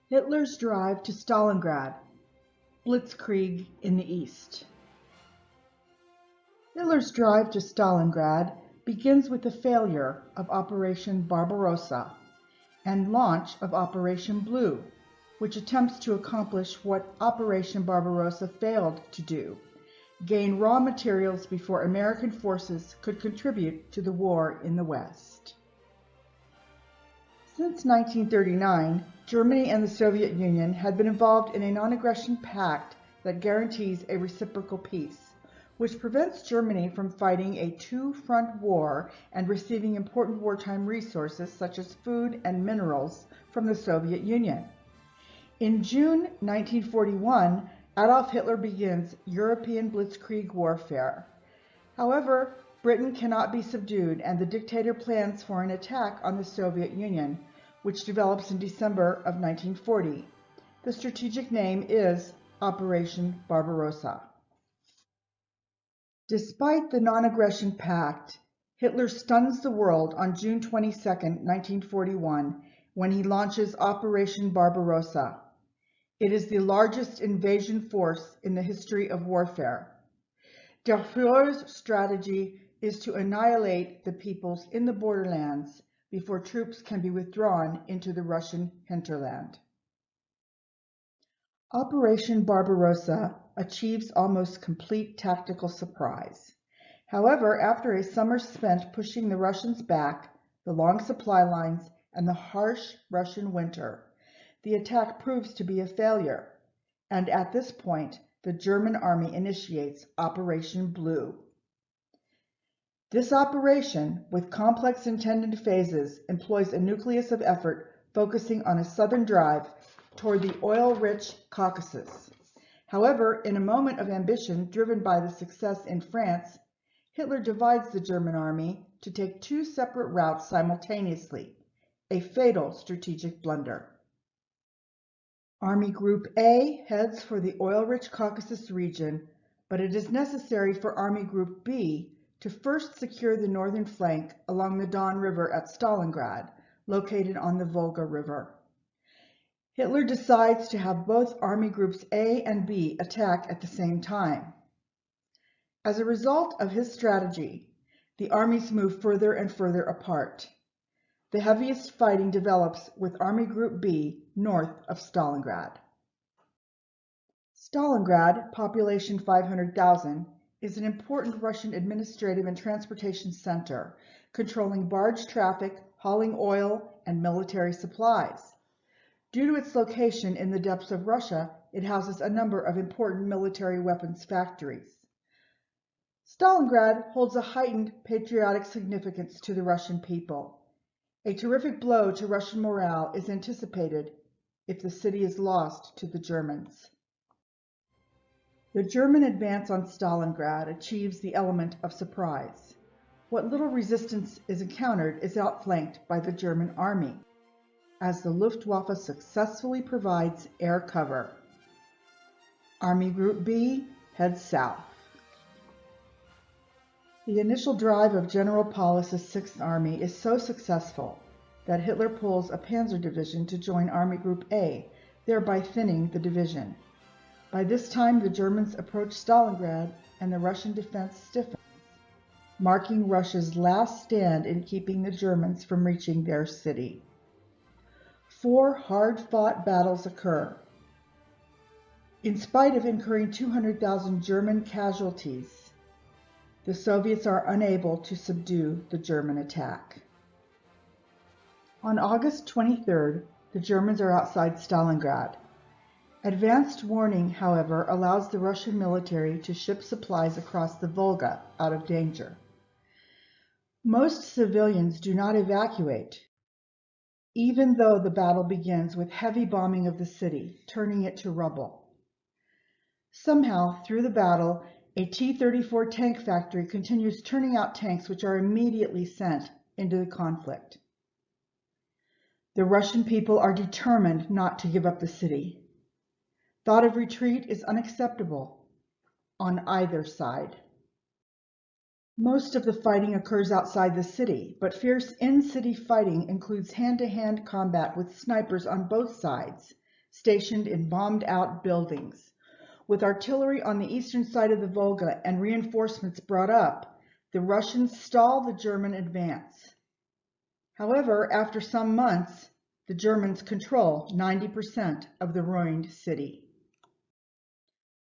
Hitler's drive to Stalingrad, Blitzkrieg in the East. Hitler's drive to Stalingrad begins with the failure of Operation Barbarossa and launch of Operation Blue, which attempts to accomplish what Operation Barbarossa failed to do: gain raw materials before American forces could contribute to the war in the West. Since 1939, Germany and the Soviet Union had been involved in a non-aggression pact that guarantees a reciprocal peace, which prevents Germany from fighting a two-front war and receiving important wartime resources such as food and minerals from the Soviet Union. In June 1941, Adolf Hitler begins European Blitzkrieg warfare. However, Britain cannot be subdued, and the dictator plans for an attack on the Soviet Union, which develops in December of 1940. The strategic name is Operation Barbarossa. Despite the non-aggression pact, Hitler stuns the world on June 22, 1941, when he launches Operation Barbarossa. It is the largest invasion force in the history of warfare. Der Führer's strategy is to annihilate the peoples in the borderlands before troops can be withdrawn into the Russian hinterland. Operation Barbarossa achieves almost complete tactical surprise. However, after a summer spent pushing the Russians back, the long supply lines, and the harsh Russian winter, the attack proves to be a failure, and at this point, the German army initiates Operation Blue. This operation, with complex intended phases, employs a nucleus of effort focusing on a southern drive toward the oil-rich Caucasus. However, in a moment of ambition driven by the success in France, Hitler divides the German army to take two separate routes simultaneously, a fatal strategic blunder. Army Group A heads for the oil-rich Caucasus region, but it is necessary for Army Group B to first secure the northern flank along the Don River at Stalingrad, located on the Volga River. Hitler decides to have both Army Groups A and B attack at the same time. As a result of his strategy, the armies move further and further apart. The heaviest fighting develops with Army Group B north of Stalingrad. Stalingrad, population 500,000, is an important Russian administrative and transportation center, controlling barge traffic, hauling oil, and military supplies. Due to its location in the depths of Russia, it houses a number of important military weapons factories. Stalingrad holds a heightened patriotic significance to the Russian people. A terrific blow to Russian morale is anticipated if the city is lost to the Germans. The German advance on Stalingrad achieves the element of surprise. What little resistance is encountered is outflanked by the German army, as the Luftwaffe successfully provides air cover. Army Group B heads south. The initial drive of General Paulus's 6th Army is so successful that Hitler pulls a panzer division to join Army Group A, thereby thinning the division. By this time, the Germans approach Stalingrad and the Russian defense stiffens, marking Russia's last stand in keeping the Germans from reaching their city. 4 hard-fought battles occur. In spite of incurring 200,000 German casualties, the Soviets are unable to subdue the German attack. On August 23rd, the Germans are outside Stalingrad. Advanced warning, however, allows the Russian military to ship supplies across the Volga out of danger. Most civilians do not evacuate, even though the battle begins with heavy bombing of the city, turning it to rubble. Somehow, through the battle, a T-34 tank factory continues turning out tanks which are immediately sent into the conflict. The Russian people are determined not to give up the city. Thought of retreat is unacceptable on either side. Most of the fighting occurs outside the city, but fierce in-city fighting includes hand-to-hand combat with snipers on both sides, stationed in bombed-out buildings. With artillery on the eastern side of the Volga and reinforcements brought up, the Russians stall the German advance. However, after some months, the Germans control 90% of the ruined city.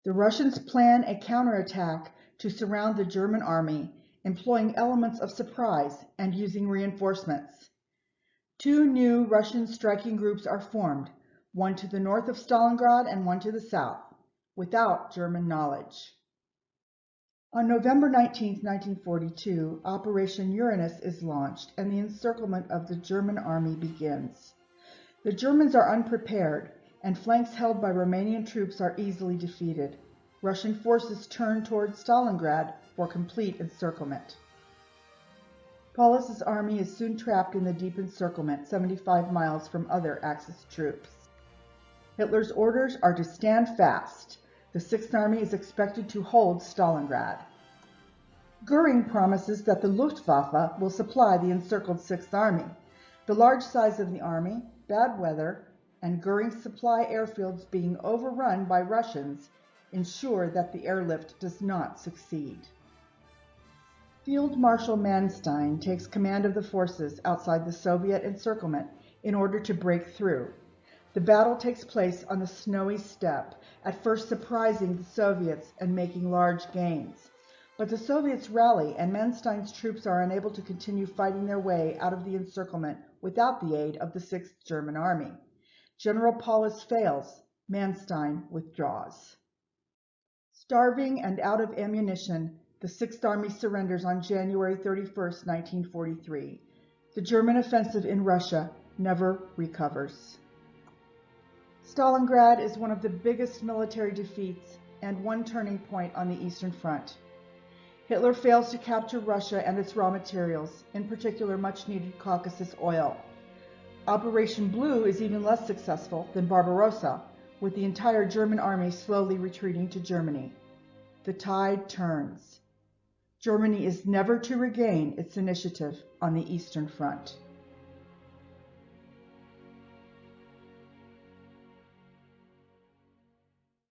The Russians plan a counterattack to surround the German army, employing elements of surprise and using reinforcements. Two new Russian striking groups are formed, one to the north of Stalingrad and one to the south, without German knowledge. On November 19, 1942, Operation Uranus is launched and the encirclement of the German army begins. The Germans are unprepared, and flanks held by Romanian troops are easily defeated. Russian forces turn toward Stalingrad for complete encirclement. Paulus's army is soon trapped in the deep encirclement, 75 miles from other Axis troops. Hitler's orders are to stand fast. The Sixth Army is expected to hold Stalingrad. Goering promises that the Luftwaffe will supply the encircled Sixth Army. The large size of the army, bad weather, and Goering's supply airfields being overrun by Russians ensure that the airlift does not succeed. Field Marshal Manstein takes command of the forces outside the Soviet encirclement in order to break through. The battle takes place on the snowy steppe, at first surprising the Soviets and making large gains. But the Soviets rally, and Manstein's troops are unable to continue fighting their way out of the encirclement without the aid of the Sixth German Army. General Paulus fails. Manstein withdraws. Starving and out of ammunition, the Sixth Army surrenders on January 31, 1943. The German offensive in Russia never recovers. Stalingrad is one of the biggest military defeats and one turning point on the Eastern Front. Hitler fails to capture Russia and its raw materials, in particular much-needed Caucasus oil. Operation Blue is even less successful than Barbarossa, with the entire German army slowly retreating to Germany. The tide turns. Germany is never to regain its initiative on the Eastern Front.